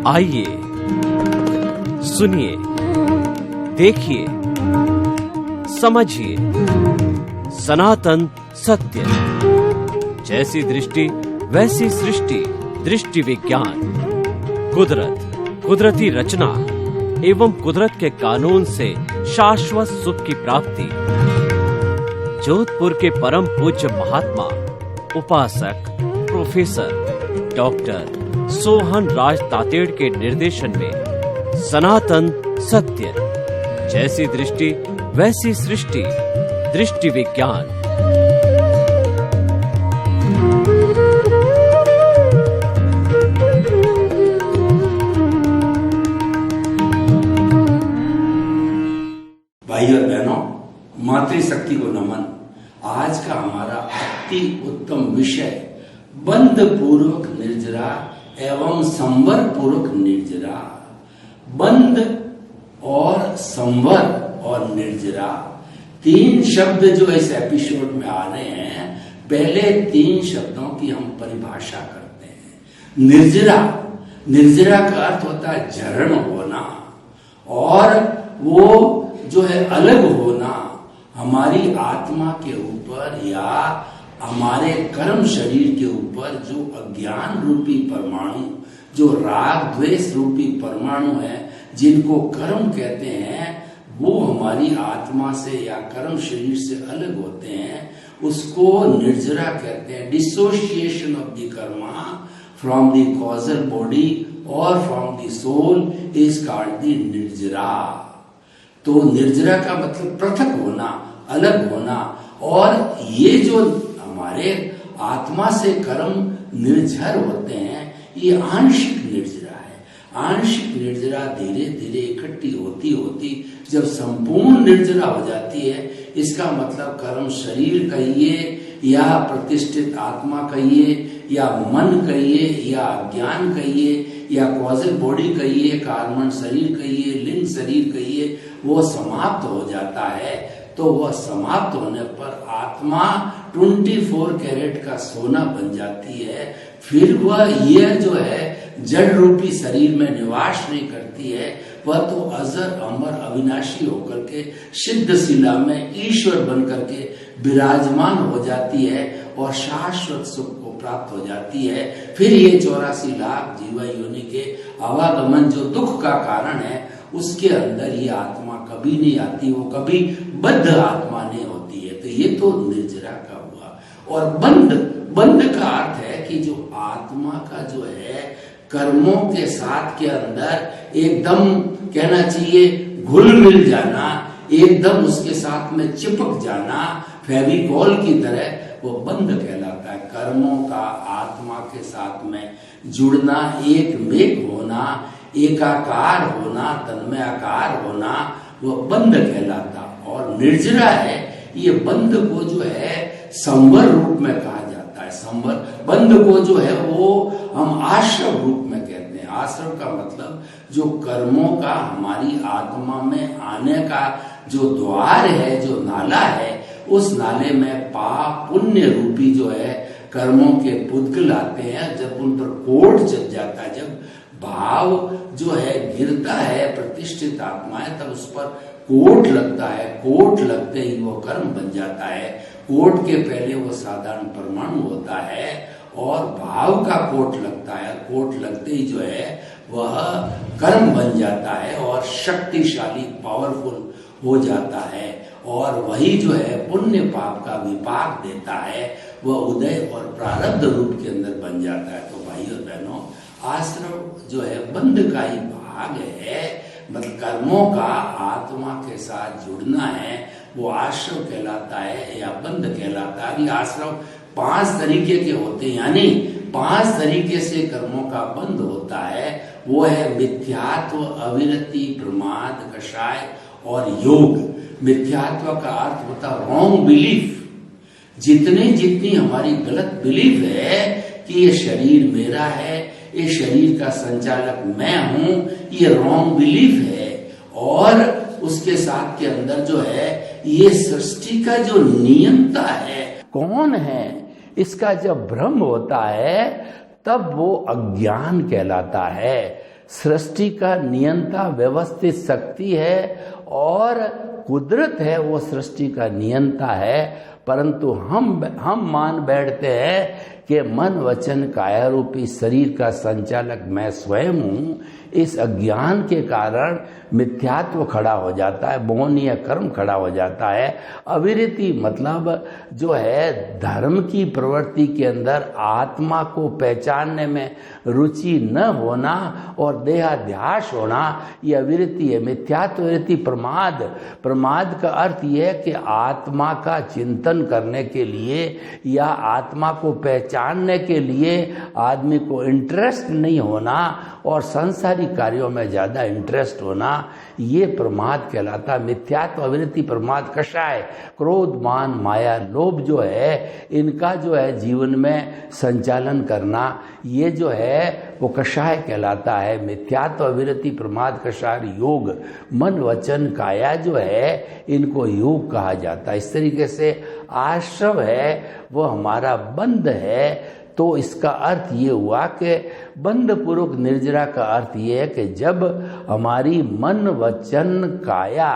आइए सुनिए, देखिए, समझिए सनातन सत्य। जैसी दृष्टि वैसी सृष्टि, दृष्टि विज्ञान। कुदरत, कुदरती रचना एवं कुदरत के कानून से शाश्वत सुख की प्राप्ति। जोधपुर के परम पूज्य महात्मा उपासक प्रोफेसर डॉक्टर सोहन राज तातेड़ के निर्देशन में सनातन सत्य। जैसी दृष्टि वैसी सृष्टि, दृष्टि विज्ञान। भाई और बहनों, मातृशक्ति को नमन। आज का हमारा अति उत्तम विषय बंध पूर्वक निर्जरा एवं संवर पूर्वक निर्जरा। बंध और संवर और निर्जरा, तीन शब्द जो इस एपिसोड में आ रहे हैं। पहले तीन शब्दों की हम परिभाषा करते हैं। निर्जरा, निर्जरा का अर्थ होता है झरण होना, और वो जो है अलग होना हमारी आत्मा के ऊपर या हमारे कर्म शरीर के ऊपर। जो अज्ञान रूपी परमाणु, जो राग द्वेष रूपी परमाणु है, जिनको कर्म कहते हैं, वो हमारी आत्मा से या कर्म शरीर से अलग होते हैं। उसको निर्जरा कहते हैं। Dissociation of the karma from the causal body और from the soul is called the nirjara. तो निर्जरा का मतलब पृथक होना, अलग होना। और ये जो हमारे आत्मा से कर्म निर्झर होते हैं, ये आंशिक निर्जरा है। आंशिक निर्जरा धीरे धीरे इकट्ठी होती होती जब संपूर्ण निर्जरा हो जाती है, इसका मतलब कर्म शरीर कहिए या प्रतिष्ठित आत्मा कहिए या मन कहिए या ज्ञान कहिए या कॉजल बॉडी कहिए, कार्बन शरीर कहिए, लिंग शरीर कहिए, वो समाप्त हो जाता है। तो वह समाप्त होने पर आत्मा 24 कैरेट का सोना बन जाती है। फिर वह यह जो है जड़ रूपी शरीर में निवास नहीं करती है, वह तो अजर अमर अविनाशी होकर के सिद्ध शिला में ईश्वर बन करके विराजमान हो जाती है और शाश्वत सुख को प्राप्त हो जाती है। फिर ये 84 लाख जीवा योनि के आवागमन जो दुख का कारण है, उसके अंदर ये आत्मा कभी नहीं आती, वो कभी बद्ध आत्मा नहीं होती है। तो ये तो निर्जरा का हुआ। और बंध, बंध का अर्थ है कि जो आत्मा का जो है कर्मों के साथ के अंदर एकदम कहना चाहिए घुल मिल जाना, एकदम उसके साथ में चिपक जाना, फेविकॉल की तरह, वो बंध कहलाता है। कर्मों का आत्मा के साथ में जुड़ना, एक मेक होना, एकाकार होना, तन्मयाकार होना, वो बंध कहलाता। और निर्जरा है, ये बंध को जो है संवर रूप में कहा जाता है। संवर बंध को जो है वो हम आश्रव रूप में कहते हैं। आश्रव का मतलब जो कर्मों का हमारी आत्मा में आने का जो द्वार है, जो नाला है, उस नाले में पाप पुण्य रूपी जो है कर्मों के पुद्गल आते हैं। जब उन पर कोट जब जाता है, जब भाव जो है गिरता है प्रतिष्ठित आत्मा है, तब उस पर कोट लगता है। कोट लगते ही वो कर्म बन जाता है। कोट के पहले वो साधारण परमाणु होता है और भाव का कोट लगता है। कोट लगते ही जो है वह कर्म बन जाता है और शक्तिशाली, पावरफुल हो जाता है। और वही जो है पुण्य पाप का विपाक देता है, वह उदय और प्रारब्ध रूप के अंदर बन जाता है। तो भाई और बहनों, आश्रव जो है बंध का ही भाग है। मतलब कर्मों का आत्मा के साथ जुड़ना है, वो आश्रव कहलाता है या बंध कहलाता है। आश्रव 5 तरीके के होते हैं, यानी 5 तरीके से कर्मों का बंध होता है। वो है मिथ्यात्व, अविरति, प्रमाद, कषाय और योग। मिथ्यात्व का अर्थ होता है रॉन्ग बिलीफ। जितनी हमारी गलत बिलीफ है कि ये शरीर मेरा है, ये शरीर का संचालक मैं हूं, ये रॉन्ग बिलीफ है। और उसके साथ के अंदर जो है ये सृष्टि का जो नियंता है, कौन है, इसका जब भ्रम होता है तब वो अज्ञान कहलाता है। सृष्टि का नियंता व्यवस्थित शक्ति है और कुदरत है वो सृष्टि का नियंता है। परंतु हम मान बैठते हैं कि मन वचन काया रूपी शरीर का संचालक मैं स्वयं हूँ। इस अज्ञान के कारण मिथ्यात्व खड़ा हो जाता है, मोहनीय कर्म खड़ा हो जाता है। अविरति मतलब जो है धर्म की प्रवृत्ति के अंदर आत्मा को पहचानने में रुचि न होना और देहाध्यास होना, ये अविरति है। मिथ्यात्व विरति प्रमाद का अर्थ ये है कि आत्मा का चिंतन करने के लिए या आत्मा को पहचानने के लिए आदमी को इंटरेस्ट नहीं होना और संसारी कार्यों में ज्यादा इंटरेस्ट होना, ये प्रमाद कहलाता। मिथ्यात्व अविरति प्रमाद कषाय, क्रोध मान माया लोभ जो है इनका जो है जीवन में संचालन करना, ये जो है वो कषाय कहलाता है। मिथ्यात्व अविरति प्रमाद कषाय योग, मन वचन काया जो है इनको योग कहा जाता है। इस तरीके से आश्रव है वो हमारा बंध है। तो इसका अर्थ ये हुआ कि बंध पूर्वक निर्जरा का अर्थ ये है कि जब हमारी मन वचन काया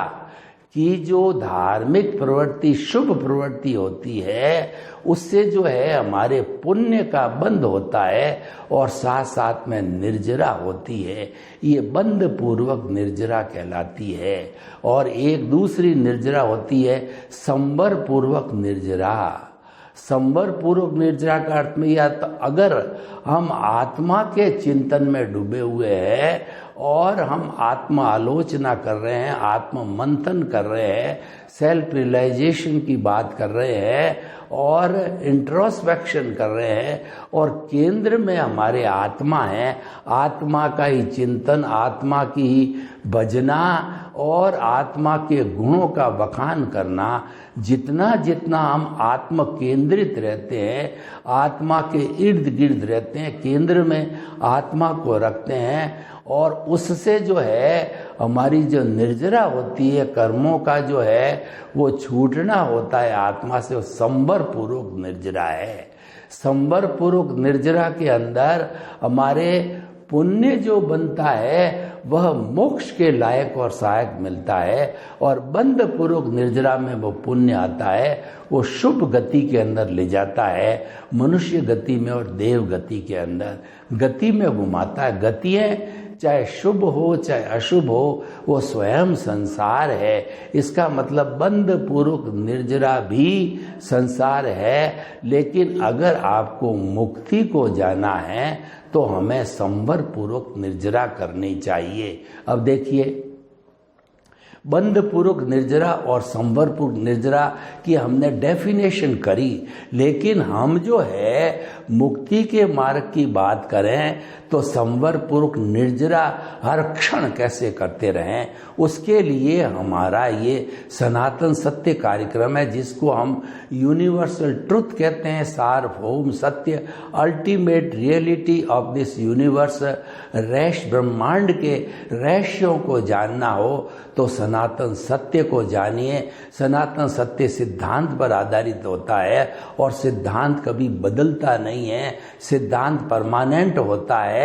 की जो धार्मिक प्रवृत्ति शुभ प्रवृत्ति होती है उससे जो है हमारे पुण्य का बंध होता है और साथ साथ में निर्जरा होती है, ये बंध पूर्वक निर्जरा कहलाती है। और एक दूसरी निर्जरा होती है संवर पूर्वक निर्जरा। संवर पूर्वक निर्जरा का अर्थ में यह, तो अगर हम आत्मा के चिंतन में डूबे हुए हैं और हम आत्मा आलोचना कर रहे हैं, आत्म मंथन कर रहे हैं, सेल्फ रियलाइजेशन की बात कर रहे हैं और इंट्रोस्पेक्शन कर रहे हैं और केंद्र में हमारे आत्मा है, आत्मा का ही चिंतन, आत्मा की ही भजना और आत्मा के गुणों का बखान करना, जितना जितना हम आत्म केंद्रित रहते हैं, आत्मा के इर्द गिर्द रहते हैं, केंद्र में आत्मा को रखते हैं और उससे जो है हमारी जो निर्जरा होती है, कर्मों का जो है वो छूटना होता है आत्मा से, संवर पूर्वक निर्जरा है। संवर पूर्वक निर्जरा के अंदर हमारे पुण्य जो बनता है वह मोक्ष के लायक और सहायक मिलता है और बंध पूर्वक निर्जरा में वो पुण्य आता है, वो शुभ गति के अंदर ले जाता है, मनुष्य गति में और देव गति के अंदर गति में घुमाता है। गतियाँ चाहे शुभ हो चाहे अशुभ हो वो स्वयं संसार है। इसका मतलब बंध पूर्वक निर्जरा भी संसार है, लेकिन अगर आपको मुक्ति को जाना है तो हमें संवर पूर्वक निर्जरा करनी चाहिए। अब देखिए, बंध पूर्वक निर्जरा और संवर पूर्वक निर्जरा की हमने डेफिनेशन करी, लेकिन हम जो है मुक्ति के मार्ग की बात करें तो संवर पूर्वक निर्जरा हर क्षण कैसे करते रहें, उसके लिए हमारा ये सनातन सत्य कार्यक्रम है जिसको हम यूनिवर्सल ट्रुथ कहते हैं, सार्वभौम सत्य, ultimate reality of this universe. रहस्य ब्रह्मांड के रहस्यों को जानना हो तो सनातन सत्य को जानिए। सनातन सत्य सिद्धांत पर आधारित होता है और सिद्धांत कभी बदलता नहीं है, सिद्धांत परमानेंट होता है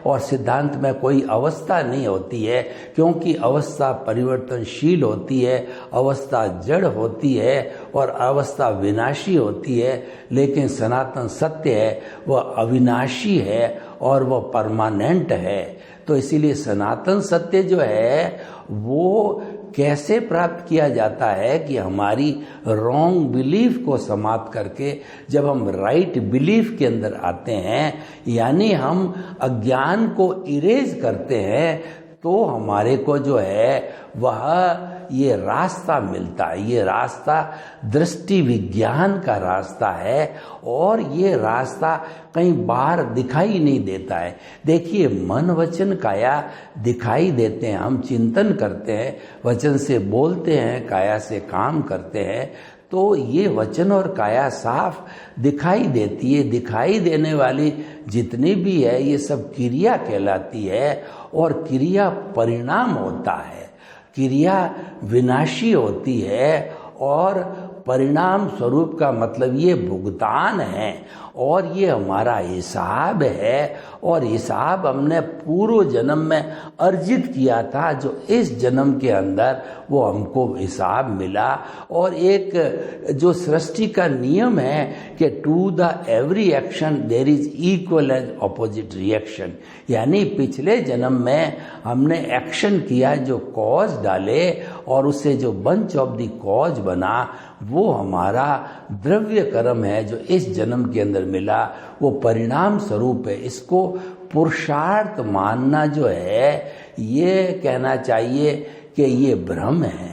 और सिद्धांत में कोई अवस्था नहीं होती है, क्योंकि अवस्था परिवर्तनशील होती है, अवस्था जड़ होती है और अवस्था विनाशी होती है। लेकिन सनातन सत्य है वह अविनाशी है और वह परमानेंट है। तो इसीलिए सनातन सत्य जो है वो कैसे प्राप्त किया जाता है कि हमारी रॉन्ग बिलीफ को समाप्त करके जब हम राइट बिलीफ के अंदर आते हैं, यानी हम अज्ञान को इरेज करते हैं, तो हमारे को जो है वह ये रास्ता मिलता है। ये रास्ता दृष्टि विज्ञान का रास्ता है और ये रास्ता कहीं बाहर दिखाई नहीं देता है। देखिए, मन वचन काया दिखाई देते हैं, हम चिंतन करते हैं, वचन से बोलते हैं, काया से काम करते हैं, तो ये वचन और काया साफ दिखाई देती है। दिखाई देने वाली जितनी भी है ये सब क्रिया कहलाती है और क्रिया परिणाम होता है। क्रिया विनाशी होती है और परिणाम स्वरूप का मतलब ये भुगतान है और ये हमारा हिसाब है, और हिसाब हमने पूर्व जन्म में अर्जित किया था, जो इस जन्म के अंदर वो हमको हिसाब मिला। और एक जो सृष्टि का नियम है कि to the every action there is equal and opposite reaction, यानी पिछले जन्म में हमने एक्शन किया, जो कॉज डाले और उससे जो बंच ऑफ द कॉज बना, वो हमारा द्रव्य कर्म है जो इस जन्म के अंदर मिला, वो परिणाम स्वरूप है। इसको पुरुषार्थ मानना जो है, ये कहना चाहिए कि ये भ्रम है,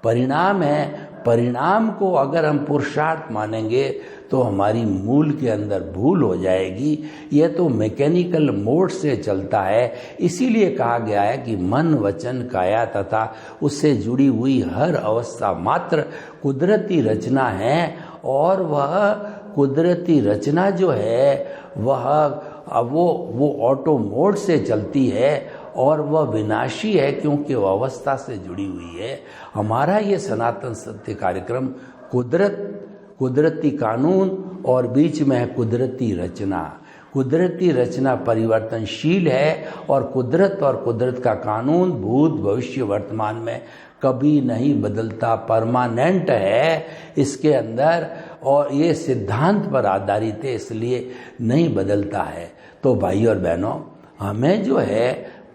परिणाम है। परिणाम को अगर हम पुरुषार्थ मानेंगे तो हमारी मूल के अंदर भूल हो जाएगी। ये तो मैकेनिकल मोड से चलता है। इसीलिए कहा गया है कि मन वचन काया तथा उससे जुड़ी हुई हर अवस्था मात्र कुदरती रचना है, और वह कुदरती रचना जो है वो ऑटो मोड से चलती है, और वह विनाशी है क्योंकि वह अवस्था से जुड़ी हुई है। हमारा ये सनातन सत्य कार्यक्रम कुदरती कानून और बीच में है कुदरती रचना। कुदरती रचना परिवर्तनशील है, और कुदरत का कानून भूत भविष्य वर्तमान में कभी नहीं बदलता, परमानेंट है इसके अंदर, और ये सिद्धांत पर आधारित है, इसलिए नहीं बदलता है। तो भाई और बहनों, हमें जो है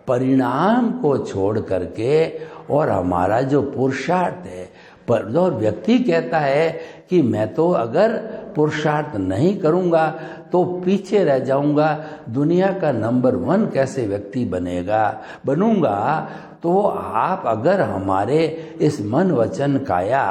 परिणाम को छोड़ करके, और हमारा जो पुरुषार्थ है, और व्यक्ति कहता है कि मैं तो अगर पुरुषार्थ नहीं करूंगा तो पीछे रह जाऊंगा, दुनिया का नंबर 1 कैसे व्यक्ति बनूंगा। तो आप अगर हमारे इस मन वचन काया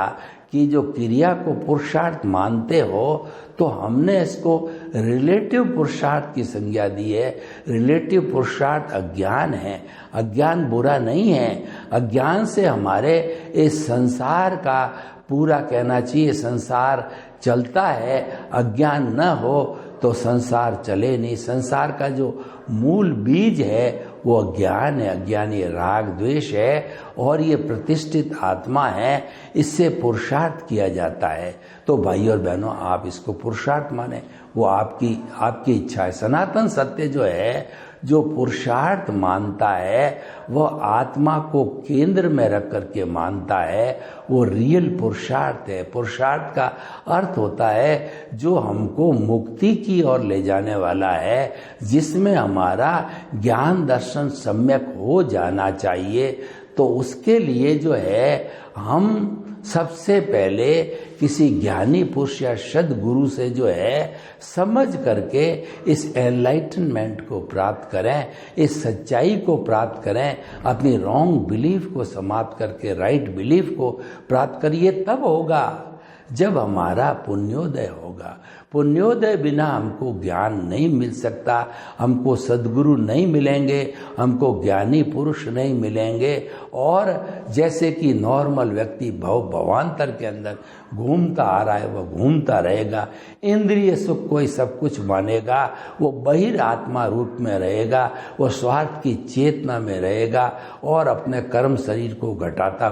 की जो क्रिया को पुरुषार्थ मानते हो, तो हमने इसको रिलेटिव पुरुषार्थ की संज्ञा दी है। रिलेटिव पुरुषार्थ अज्ञान है, अज्ञान बुरा नहीं है। अज्ञान से हमारे इस संसार का पूरा कहना चाहिए संसार चलता है, अज्ञान न हो तो संसार चले नहीं। संसार का जो मूल बीज है वो अज्ञान है, अज्ञान ये राग द्वेष है, और ये प्रतिष्ठित आत्मा है, इससे पुरुषार्थ किया जाता है। तो भाई और बहनों, आप इसको पुरुषार्थ माने, वो आपकी इच्छा है। सनातन सत्य जो है, जो पुरुषार्थ मानता है, वह आत्मा को केंद्र में रख करके मानता है, वो रियल पुरुषार्थ है। पुरुषार्थ का अर्थ होता है जो हमको मुक्ति की ओर ले जाने वाला है, जिसमें हमारा ज्ञान दर्शन सम्यक हो जाना चाहिए। तो उसके लिए जो है हम सबसे पहले किसी ज्ञानी पुरुष या सद्गुरु से जो है समझ करके इस एनलाइटनमेंट को प्राप्त करें, इस सच्चाई को प्राप्त करें, अपनी रॉन्ग बिलीफ को समाप्त करके राइट बिलीफ को प्राप्त करिए। तब होगा जब हमारा पुण्योदय होगा। पुण्योदय बिना हमको ज्ञान नहीं मिल सकता, हमको सद्गुरु नहीं मिलेंगे, हमको ज्ञानी पुरुष नहीं मिलेंगे। और जैसे कि नॉर्मल व्यक्ति भवांतर के अंदर घूमता आ रहा है, वह घूमता रहेगा, इंद्रिय सुख को ही सब कुछ मानेगा, वो बहिर आत्मा रूप में रहेगा, वो स्वार्थ की चेतना में रहेगा, और अपने कर्म शरीर को घटाता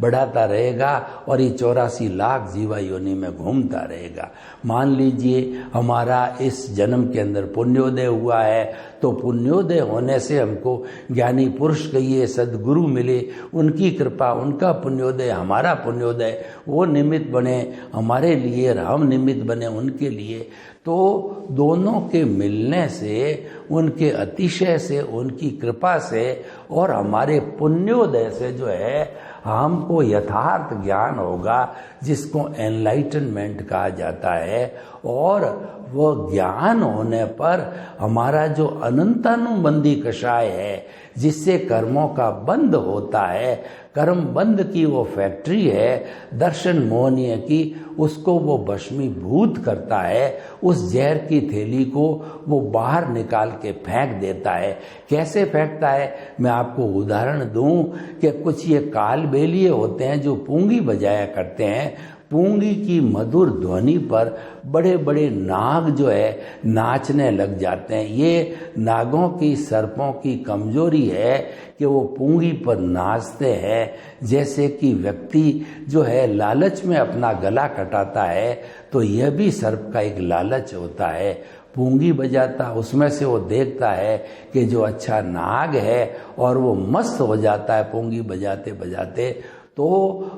बढ़ाता रहेगा, और ये 84 लाख जीवा योनि में घूमता रहेगा। मान लीजिए हमारा इस जन्म के अंदर पुण्योदय हुआ है, तो पुण्योदय होने से हमको ज्ञानी पुरुष कहिए, सद्गुरु मिले, उनकी कृपा, उनका पुण्योदय, हमारा पुण्योदय, वो निमित्त बने हमारे लिए, हम निमित्त बने उनके लिए। तो दोनों के मिलने से, उनके अतिशय से, उनकी कृपा से और हमारे पुण्योदय से जो है हमको यथार्थ ज्ञान होगा, जिसको एनलाइटनमेंट कहा जाता है। और वह ज्ञान होने पर हमारा जो अनंतानुबंधी कषाय है, जिससे कर्मों का बंद होता है, कर्म बंद की वो फैक्ट्री है दर्शन मोहनीय की, उसको वो भस्मीभूत करता है। उस जहर की थैली को वो बाहर निकाल के फेंक देता है। कैसे फेंकता है, मैं आपको उदाहरण दूं कि कुछ ये काल बेलिए होते हैं जो पूंगी बजाया करते हैं। पूंगी की मधुर ध्वनि पर बड़े बड़े नाग जो है नाचने लग जाते हैं। ये नागों की, सर्पों की कमजोरी है कि वो पूंगी पर नाचते हैं। जैसे कि व्यक्ति जो है लालच में अपना गला कटाता है, तो यह भी सर्प का एक लालच होता है। पूंगी बजाता, उसमें से वो देखता है कि जो अच्छा नाग है और वो मस्त हो जाता है पूंगी बजाते बजाते, तो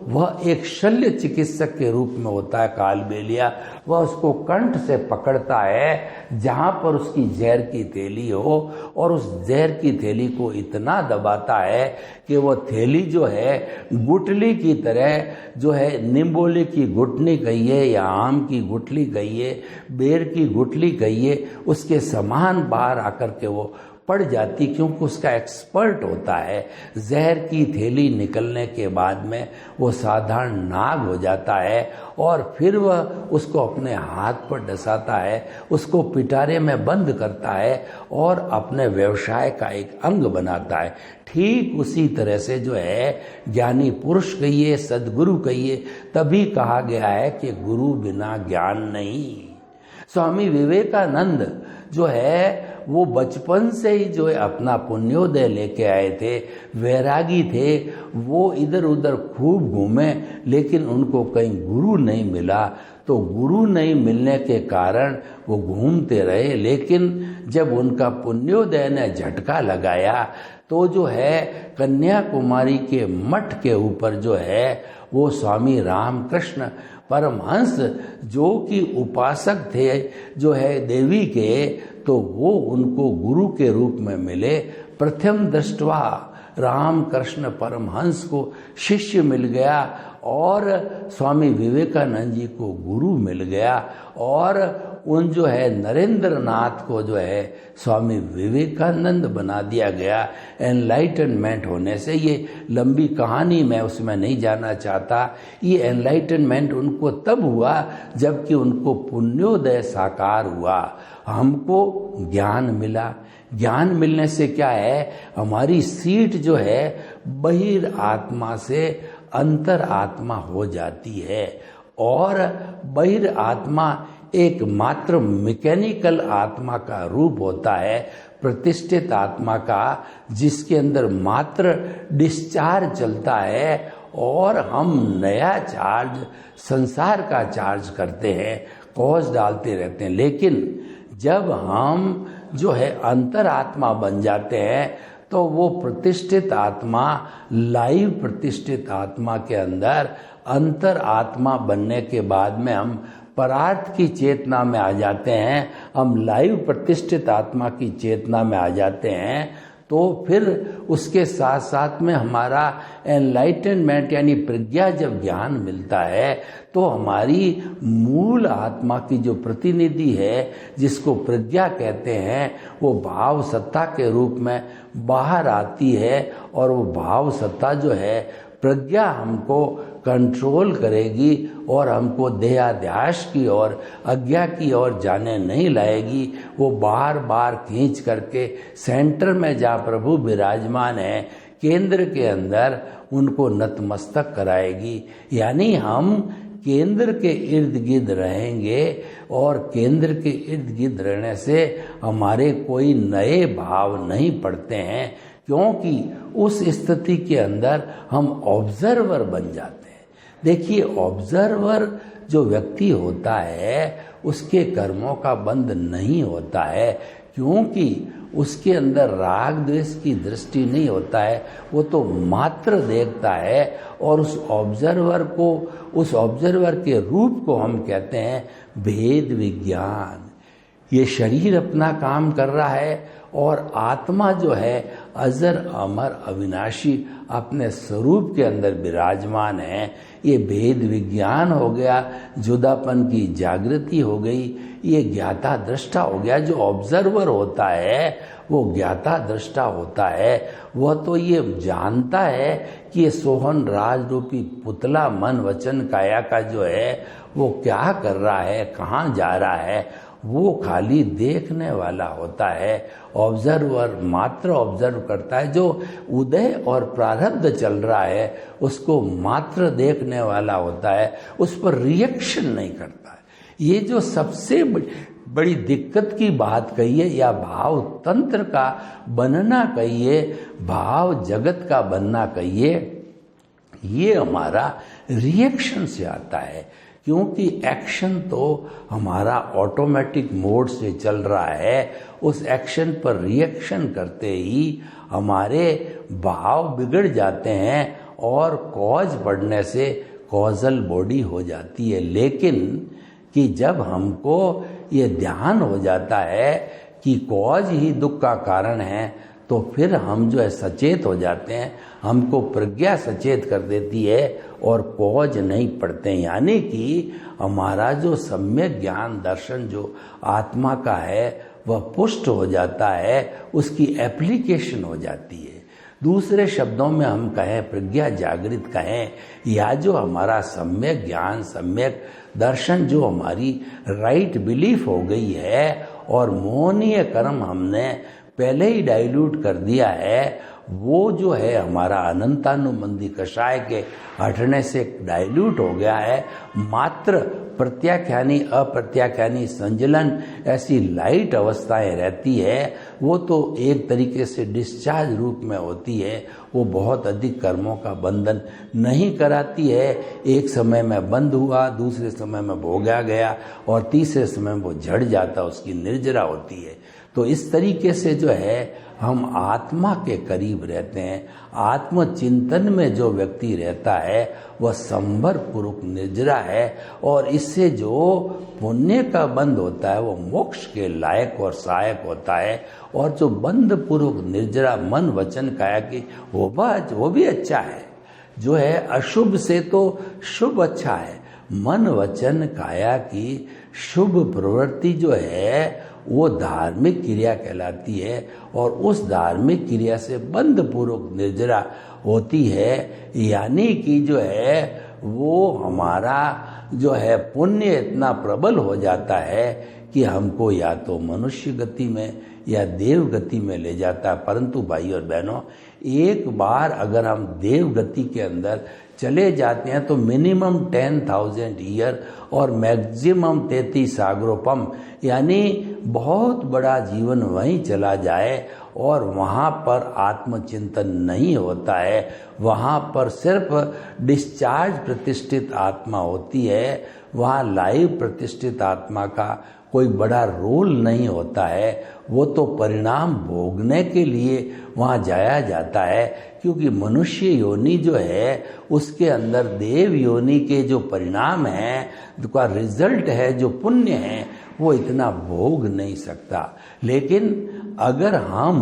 वह एक शल्य चिकित्सक के रूप में होता है कालबेलिया। वह उसको कंठ से पकड़ता है जहां पर उसकी जहर की थैली हो, और उस जहर की थैली को इतना दबाता है कि वह थैली जो है गुठली की तरह, जो है निम्बोली की गुठनी कहिए या आम की गुठली कहिए, बेर की गुठली कहिए, उसके समान बाहर आकर के वो पड़ जाती, क्योंकि उसका एक्सपर्ट होता है। जहर की थैली निकलने के बाद में वो साधारण नाग हो जाता है, और फिर वह उसको अपने हाथ पर डसाता है, उसको पिटारे में बंद करता है और अपने व्यवसाय का एक अंग बनाता है। ठीक उसी तरह से जो है ज्ञानी पुरुष कहिए, सदगुरु कहिए, तभी कहा गया है कि गुरु बिना ज्ञान नहीं। स्वामी विवेकानंद जो है वो बचपन से ही जो है अपना पुण्योदय लेके आए थे, वैरागी थे। वो इधर उधर खूब घूमे, लेकिन उनको कहीं गुरु नहीं मिला। तो गुरु नहीं मिलने के कारण वो घूमते रहे, लेकिन जब उनका पुण्योदय ने झटका लगाया, तो जो है कन्याकुमारी के मठ के ऊपर जो है वो स्वामी रामकृष्ण परमहंस, जो कि उपासक थे जो है देवी के, तो वो उनको गुरु के रूप में मिले। प्रथम दृष्टवा रामकृष्ण परमहंस को शिष्य मिल गया और स्वामी विवेकानंद जी को गुरु मिल गया, और उन जो है नरेंद्र नाथ को जो है स्वामी विवेकानंद बना दिया गया एनलाइटनमेंट होने से। ये लंबी कहानी, मैं उसमें नहीं जाना चाहता। ये एनलाइटनमेंट उनको तब हुआ जबकि उनको पुण्योदय साकार हुआ, हमको ज्ञान मिला। ज्ञान मिलने से क्या है, हमारी सीट जो है बहिर आत्मा से अंतर आत्मा हो जाती है, और बहिर आत्मा एक मात्र मैकेनिकल आत्मा का रूप होता है, प्रतिष्ठित आत्मा का, जिसके अंदर मात्र डिस्चार्ज चलता है, और हम नया चार्ज, संसार का चार्ज करते हैं, कॉज डालते रहते हैं। लेकिन जब हम जो है अंतरात्मा बन जाते हैं, तो वो प्रतिष्ठित आत्मा, लाइव प्रतिष्ठित आत्मा के अंदर अंतर आत्मा बनने के बाद में हम परार्थ की चेतना में आ जाते हैं, हम लाइव प्रतिष्ठित आत्मा की चेतना में आ जाते हैं। तो फिर उसके साथ साथ में हमारा एनलाइटनमेंट यानी प्रज्ञा जब ज्ञान मिलता है, तो हमारी मूल आत्मा की जो प्रतिनिधि है, जिसको प्रज्ञा कहते हैं, वो भाव सत्ता के रूप में बाहर आती है, और वो भाव सत्ता जो है प्रज्ञा हमको कंट्रोल करेगी और हमको देहाध्यास की ओर, अज्ञा की ओर जाने नहीं लाएगी। वो बार बार खींच करके सेंटर में जहाँ प्रभु विराजमान है, केंद्र के अंदर उनको नतमस्तक कराएगी। यानी हम केंद्र के इर्द गिर्द रहेंगे, और केंद्र के इर्द गिर्द रहने से हमारे कोई नए भाव नहीं पड़ते हैं, क्योंकि उस स्थिति के अंदर हम ऑब्जर्वर बन जाते हैं। देखिए, ऑब्जर्वर जो व्यक्ति होता है उसके कर्मों का बंध नहीं होता है, क्योंकि उसके अंदर राग द्वेष की दृष्टि नहीं होता है। वो तो मात्र देखता है, और उस ऑब्जर्वर के रूप को हम कहते हैं भेद विज्ञान। ये शरीर अपना काम कर रहा है, और आत्मा जो है अजर अमर अविनाशी अपने स्वरूप के अंदर विराजमान है। ये भेद विज्ञान हो गया, जुदापन की जागृति हो गई, ये ज्ञाता दृष्टा हो गया। जो ऑब्जर्वर होता है वो ज्ञाता दृष्टा होता है। वह तो ये जानता है कि ये सोहन राज रूपी पुतला मन वचन काया का जो है वो क्या कर रहा है, कहाँ जा रहा है। वो खाली देखने वाला होता है, ऑब्जर्वर मात्र ऑब्जर्व करता है। जो उदय और प्रारब्ध चल रहा है उसको मात्र देखने वाला होता है, उस पर रिएक्शन नहीं करता है। ये जो सबसे बड़ी दिक्कत की बात कहिए या भाव तंत्र का बनना कहिए, भाव जगत का बनना कहिए, ये हमारा रिएक्शन से आता है। क्योंकि एक्शन तो हमारा ऑटोमेटिक मोड से चल रहा है, उस एक्शन पर रिएक्शन करते ही हमारे भाव बिगड़ जाते हैं और कॉज बढ़ने से कॉजल बॉडी हो जाती है। लेकिन कि जब हमको ये ध्यान हो जाता है कि कॉज ही दुख का कारण है, तो फिर हम जो है सचेत हो जाते हैं, हमको प्रज्ञा सचेत कर देती है और कॉज नहीं पड़ते। यानी कि हमारा जो सम्यक ज्ञान दर्शन जो आत्मा का है वह पुष्ट हो जाता है, उसकी एप्लीकेशन हो जाती है। दूसरे शब्दों में हम कहें, प्रज्ञा जागृत कहें, या जो हमारा सम्यक ज्ञान सम्यक दर्शन जो हमारी राइट बिलीफ हो गई है और मोहनीय कर्म हमने पहले ही डाइल्यूट कर दिया है, वो जो है हमारा अनंतानुबंधी कषाय के हटने से डाइल्यूट हो गया है। मात्र प्रत्याख्यानी अप्रत्याख्यानी संजलन ऐसी लाइट अवस्थाएं रहती है, वो तो एक तरीके से डिस्चार्ज रूप में होती है, वो बहुत अधिक कर्मों का बंधन नहीं कराती है। एक समय में बंद हुआ, दूसरे समय में भोगा गया और तीसरे समय में वो झड़ जाता, उसकी निर्जरा होती है। तो इस तरीके से जो है हम आत्मा के करीब रहते हैं। आत्मचिंतन में जो व्यक्ति रहता है वह संवर पूर्वक निर्जरा है, और इससे जो पुण्य का बंध होता है वो मोक्ष के लायक और सहायक होता है। और जो बंध पूर्वक निर्जरा मन वचन काया की वो भी अच्छा है। जो है अशुभ से तो शुभ अच्छा है। मन वचन काया की शुभ प्रवृत्ति जो है वो धार्मिक क्रिया कहलाती है, और उस धार्मिक क्रिया से बंध पूर्वक निर्जरा होती है। यानी कि जो है वो हमारा जो है पुण्य इतना प्रबल हो जाता है कि हमको या तो मनुष्य गति में या देव गति में ले जाता है। परंतु भाई और बहनों, एक बार अगर हम देव गति के अंदर चले जाते हैं तो मिनिमम 10,000 ईयर और मैक्सिमम 33 सागरोपम, यानी बहुत बड़ा जीवन वहीं चला जाए और वहाँ पर आत्मचिंतन नहीं होता है। वहाँ पर सिर्फ डिस्चार्ज प्रतिष्ठित आत्मा होती है, वहाँ लाइव प्रतिष्ठित आत्मा का कोई बड़ा रोल नहीं होता है। वो तो परिणाम भोगने के लिए वहाँ जाया जाता है, क्योंकि मनुष्य योनि जो है उसके अंदर देव योनि के जो परिणाम हैं, का रिजल्ट है, जो पुण्य है, वो इतना भोग नहीं सकता। लेकिन अगर हम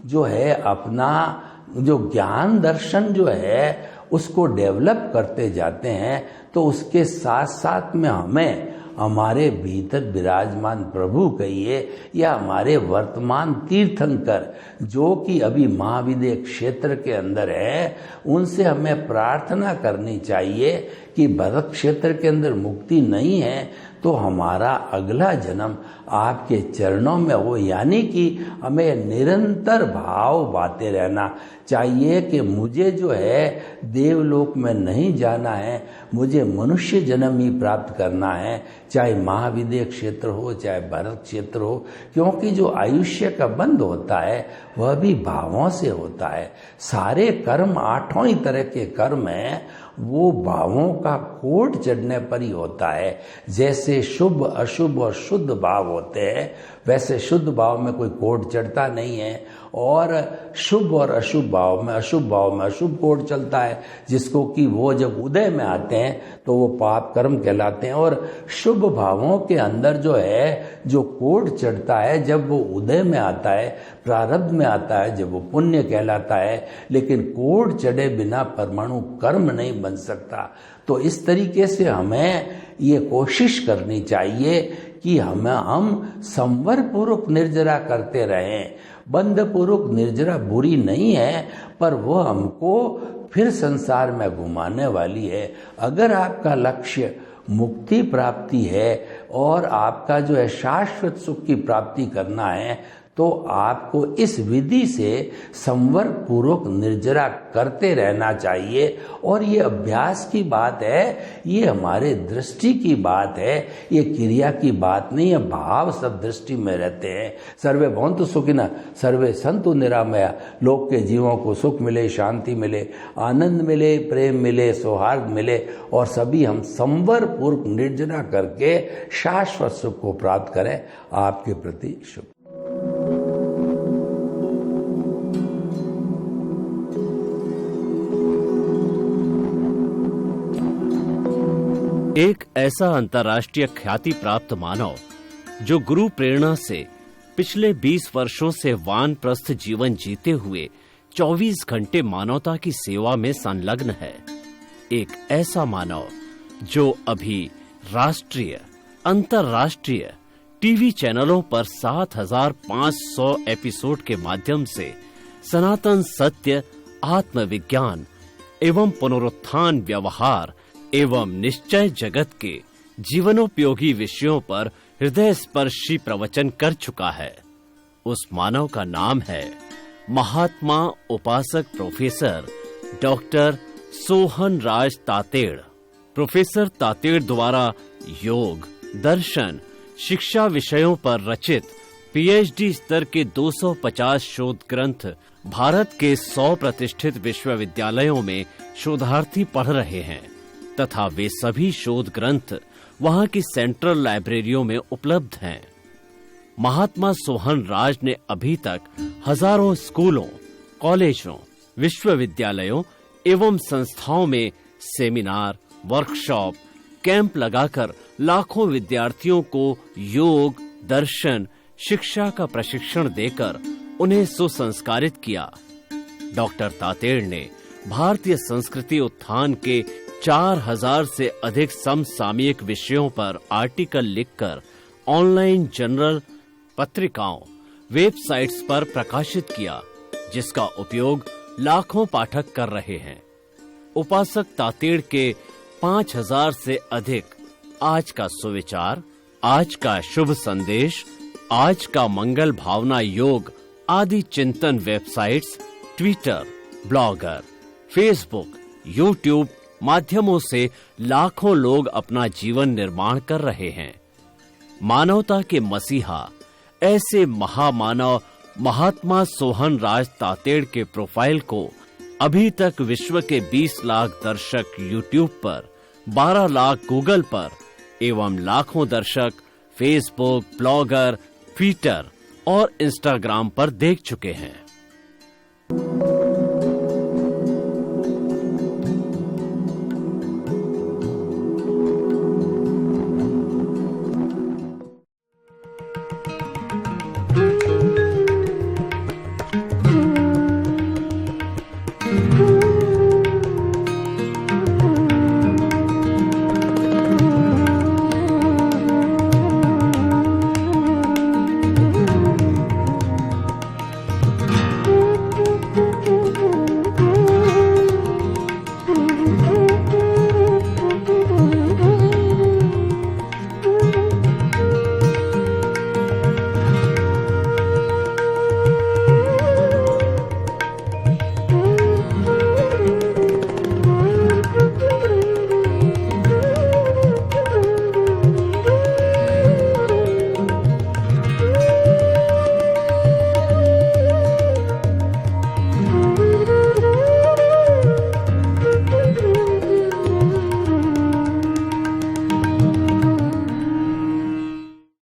जो है अपना जो ज्ञान दर्शन जो है उसको डेवलप करते जाते हैं, तो उसके साथ साथ में हमें हमारे भीतर विराजमान प्रभु कहिए या हमारे वर्तमान तीर्थंकर जो कि अभी महाविद्य क्षेत्र के अंदर है, उनसे हमें प्रार्थना करनी चाहिए कि भरत क्षेत्र के अंदर मुक्ति नहीं है तो हमारा अगला जन्म आपके चरणों में हो। यानी कि हमें निरंतर भाव बाते रहना चाहिए कि मुझे जो है देवलोक में नहीं जाना है, मुझे मनुष्य जन्म ही प्राप्त करना है, चाहे महाविद्य क्षेत्र हो चाहे भरत क्षेत्र हो। क्योंकि जो आयुष्य का बंध होता है वह भी भावों से होता है। सारे कर्म, आठों ही तरह के कर्म हैं, वो भावों का कोट चढ़ने पर ही होता है। जैसे शुभ अशुभ और शुद्ध भाव होते हैं, वैसे शुद्ध भाव में कोई कोट चढ़ता नहीं है, और शुभ और अशुभ भाव में अशुभ कोट चलता है, जिसको कि वो जब उदय में आते हैं तो वो पाप कर्म कहलाते हैं। और शुभ भावों के अंदर जो है जो कोट चढ़ता है, जब वो उदय में आता है, प्रारब्ध में आता है, जब वो पुण्य कहलाता है। लेकिन कोट चढ़े बिना परमाणु कर्म नहीं बन सकता। तो इस तरीके से हमें ये कोशिश करनी चाहिए कि हम संवर पूर्वक निर्जरा करते रहें। बंध पूर्वक निर्जरा बुरी नहीं है, पर वो हमको फिर संसार में घुमाने वाली है। अगर आपका लक्ष्य मुक्ति प्राप्ति है और आपका जो है शाश्वत सुख की प्राप्ति करना है, तो आपको इस विधि से संवर पूर्वक निर्जरा करते रहना चाहिए। और ये अभ्यास की बात है, ये हमारे दृष्टि की बात है, ये क्रिया की बात नहीं है। भाव सब दृष्टि में रहते हैं। सर्वे भवन्तु सुखिनः सर्वे सन्तु निरामया। लोक के जीवों को सुख मिले, शांति मिले, आनंद मिले, प्रेम मिले, सौहार्द मिले, और सभी हम संवर पूर्वक निर्जरा करके शाश्वत सुख को प्राप्त करें। आपके प्रति शुभ। एक ऐसा अंतर्राष्ट्रीय ख्याति प्राप्त मानव जो गुरु प्रेरणा से पिछले 20 वर्षों से वानप्रस्थ जीवन जीते हुए 24 घंटे मानवता की सेवा में संलग्न है। एक ऐसा मानव जो अभी राष्ट्रीय, अंतर्राष्ट्रीय टीवी चैनलों पर 7,500 एपिसोड के माध्यम से सनातन सत्य, आत्मविज्ञान एवं पुनरुत्थान, व्यवहार एवं निश्चय जगत के जीवनोपयोगी विषयों पर हृदय स्पर्शी प्रवचन कर चुका है। उस मानव का नाम है महात्मा उपासक प्रोफेसर डॉक्टर सोहन राज तातेड़। प्रोफेसर तातेड़ द्वारा योग, दर्शन, शिक्षा विषयों पर रचित पीएचडी स्तर के 250 शोध ग्रंथ भारत के 100 प्रतिष्ठित विश्वविद्यालयों में शोधार्थी पढ़ रहे हैं तथा वे सभी शोध ग्रंथ वहां की सेंट्रल लाइब्रेरियों में उपलब्ध हैं। महात्मा सोहन राज ने अभी तक हजारों स्कूलों, कॉलेजों, विश्वविद्यालयों एवं संस्थाओं में सेमिनार, वर्कशॉप, कैंप लगाकर लाखों विद्यार्थियों को योग, दर्शन, शिक्षा का प्रशिक्षण देकर उन्हें सुसंस्कारित किया। डॉक्टर तातेड़ ने भारतीय संस्कृति उत्थान के 4000 से अधिक समसामयिक विषयों पर आर्टिकल लिखकर ऑनलाइन जर्नल, पत्रिकाओं, वेबसाइट्स पर प्रकाशित किया, जिसका उपयोग लाखों पाठक कर रहे हैं। उपासक तातेड़ के 5000 से अधिक आज का सुविचार, आज का शुभ संदेश, आज का मंगल भावना योग आदि चिंतन websites, Twitter, blogger, Facebook, YouTube माध्यमों से लाखों लोग अपना जीवन निर्माण कर रहे हैं। मानवता के मसीहा ऐसे महामानव महात्मा सोहन राज तातेड़ के प्रोफाइल को अभी तक विश्व के 20 लाख दर्शक यूट्यूब पर, 12 लाख गूगल पर एवं लाखों दर्शक फेसबुक, ब्लॉगर, ट्विटर और इंस्टाग्राम पर देख चुके हैं।